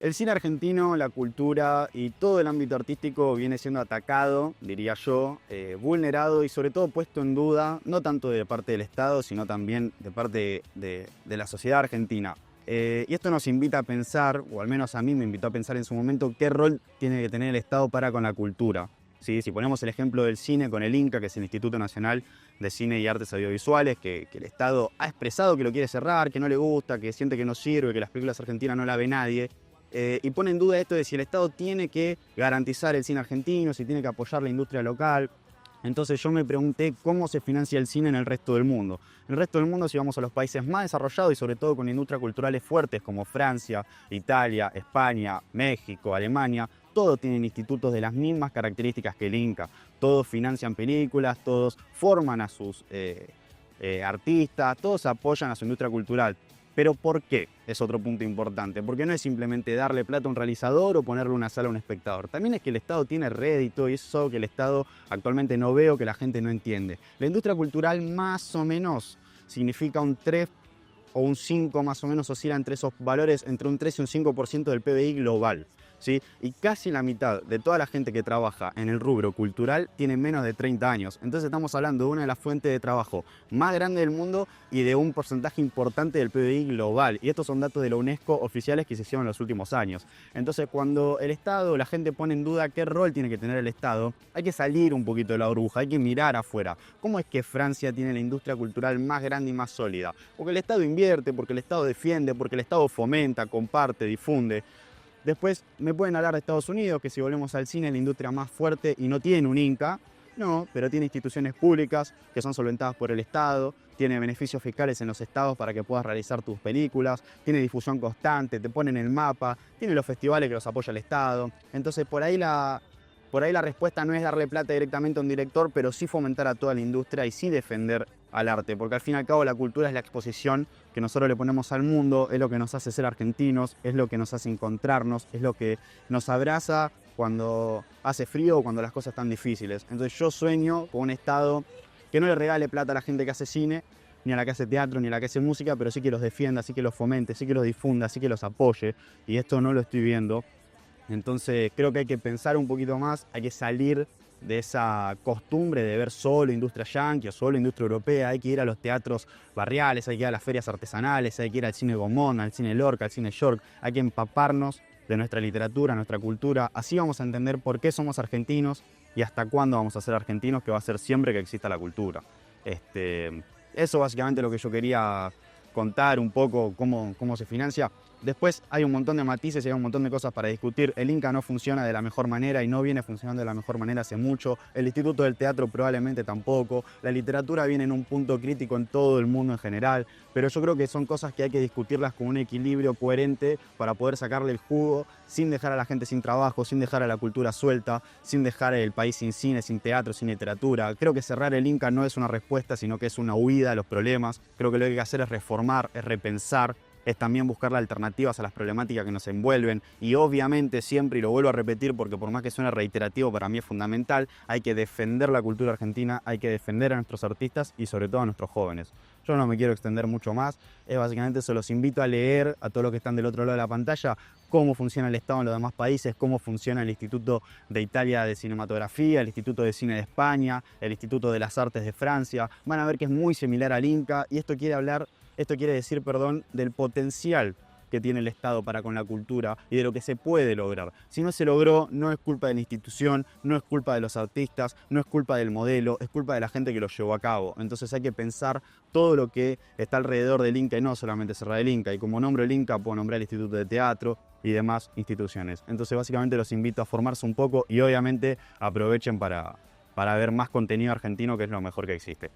El cine argentino, la cultura y todo el ámbito artístico viene siendo atacado, diría yo, vulnerado y sobre todo puesto en duda, no tanto de parte del Estado, sino también de parte de la sociedad argentina. Y esto nos invita a pensar, o al menos a mí me invitó a pensar en su momento, qué rol tiene que tener el Estado para con la cultura. ¿Sí? Si ponemos el ejemplo del cine con el INCA, que es el Instituto Nacional de Cine y Artes Audiovisuales, que el Estado ha expresado que lo quiere cerrar, que no le gusta, que siente que no sirve, que las películas argentinas no la ve nadie. Y pone en duda esto de si el Estado tiene que garantizar el cine argentino, si tiene que apoyar la industria local. Entonces yo me pregunté cómo se financia el cine en el resto del mundo. En el resto del mundo, si vamos a los países más desarrollados y sobre todo con industrias culturales fuertes como Francia, Italia, España, México, Alemania, todos tienen institutos de las mismas características que el INCA. Todos financian películas, todos forman a sus artistas, todos apoyan a su industria cultural. Pero ¿por qué? Es otro punto importante, porque no es simplemente darle plata a un realizador o ponerle una sala a un espectador. También es que el Estado tiene rédito y eso que el Estado actualmente no ve o que la gente no entiende. La industria cultural más o menos significa un 3 o un 5 más o menos, oscila entre esos valores, entre un 3 y un 5% del PBI global. ¿Sí? Y casi la mitad de toda la gente que trabaja en el rubro cultural tiene menos de 30 años. Entonces estamos hablando de una de las fuentes de trabajo más grandes del mundo y de un porcentaje importante del PBI global. Y estos son datos de la UNESCO oficiales que se hicieron en los últimos años. Entonces cuando el Estado, la gente pone en duda qué rol tiene que tener el Estado, hay que salir un poquito de la burbuja, hay que mirar afuera. ¿Cómo es que Francia tiene la industria cultural más grande y más sólida? Porque el Estado invierte, porque el Estado defiende, porque el Estado fomenta, comparte, difunde. Después me pueden hablar de Estados Unidos, que si volvemos al cine, la industria más fuerte y no tiene un INCA, no, pero tiene instituciones públicas que son solventadas por el Estado, tiene beneficios fiscales en los estados para que puedas realizar tus películas, tiene difusión constante, te ponen el mapa, tiene los festivales que los apoya el Estado. Entonces por ahí la respuesta no es darle plata directamente a un director, pero sí fomentar a toda la industria y sí defender al arte, porque al fin y al cabo la cultura es la exposición que nosotros le ponemos al mundo, es lo que nos hace ser argentinos, es lo que nos hace encontrarnos, es lo que nos abraza cuando hace frío o cuando las cosas están difíciles. Entonces yo sueño con un Estado que no le regale plata a la gente que hace cine, ni a la que hace teatro, ni a la que hace música, pero sí que los defienda, sí que los fomente, sí que los difunda, sí que los apoye, y esto no lo estoy viendo. Entonces creo que hay que pensar un poquito más, hay que salir de esa costumbre de ver solo industria yanqui o solo industria europea, hay que ir a los teatros barriales, hay que ir a las ferias artesanales, hay que ir al cine Gomón, al cine Lorca, al cine York, hay que empaparnos de nuestra literatura, nuestra cultura, así vamos a entender por qué somos argentinos y hasta cuándo vamos a ser argentinos, que va a ser siempre que exista la cultura. Eso básicamente es lo que yo quería contar un poco cómo se financia. Después hay un montón de matices y hay un montón de cosas para discutir. El INCA no funciona de la mejor manera y no viene funcionando de la mejor manera hace mucho. El Instituto del Teatro probablemente tampoco. La literatura viene en un punto crítico en todo el mundo en general. Pero yo creo que son cosas que hay que discutirlas con un equilibrio coherente para poder sacarle el jugo sin dejar a la gente sin trabajo, sin dejar a la cultura suelta, sin dejar el país sin cine, sin teatro, sin literatura. Creo que cerrar el INCA no es una respuesta, sino que es una huida a los problemas. Creo que lo que hay que hacer es reformar, es repensar, es también buscar alternativas a las problemáticas que nos envuelven y obviamente siempre, y lo vuelvo a repetir porque por más que suene reiterativo para mí es fundamental, hay que defender la cultura argentina, hay que defender a nuestros artistas y sobre todo a nuestros jóvenes. Yo no me quiero extender mucho más, básicamente se los invito a leer a todos los que están del otro lado de la pantalla cómo funciona el Estado en los demás países, cómo funciona el Instituto de Italia de Cinematografía, el Instituto de Cine de España, el Instituto de las Artes de Francia. Van a ver que es muy similar al INCA y esto quiere decir, del potencial que tiene el Estado para con la cultura y de lo que se puede lograr. Si no se logró, no es culpa de la institución, no es culpa de los artistas, no es culpa del modelo, es culpa de la gente que lo llevó a cabo. Entonces hay que pensar todo lo que está alrededor del INCA y no solamente cerrar el INCA. Y como nombro el INCA, puedo nombrar el Instituto de Teatro y demás instituciones. Entonces básicamente los invito a formarse un poco y obviamente aprovechen para ver más contenido argentino, que es lo mejor que existe.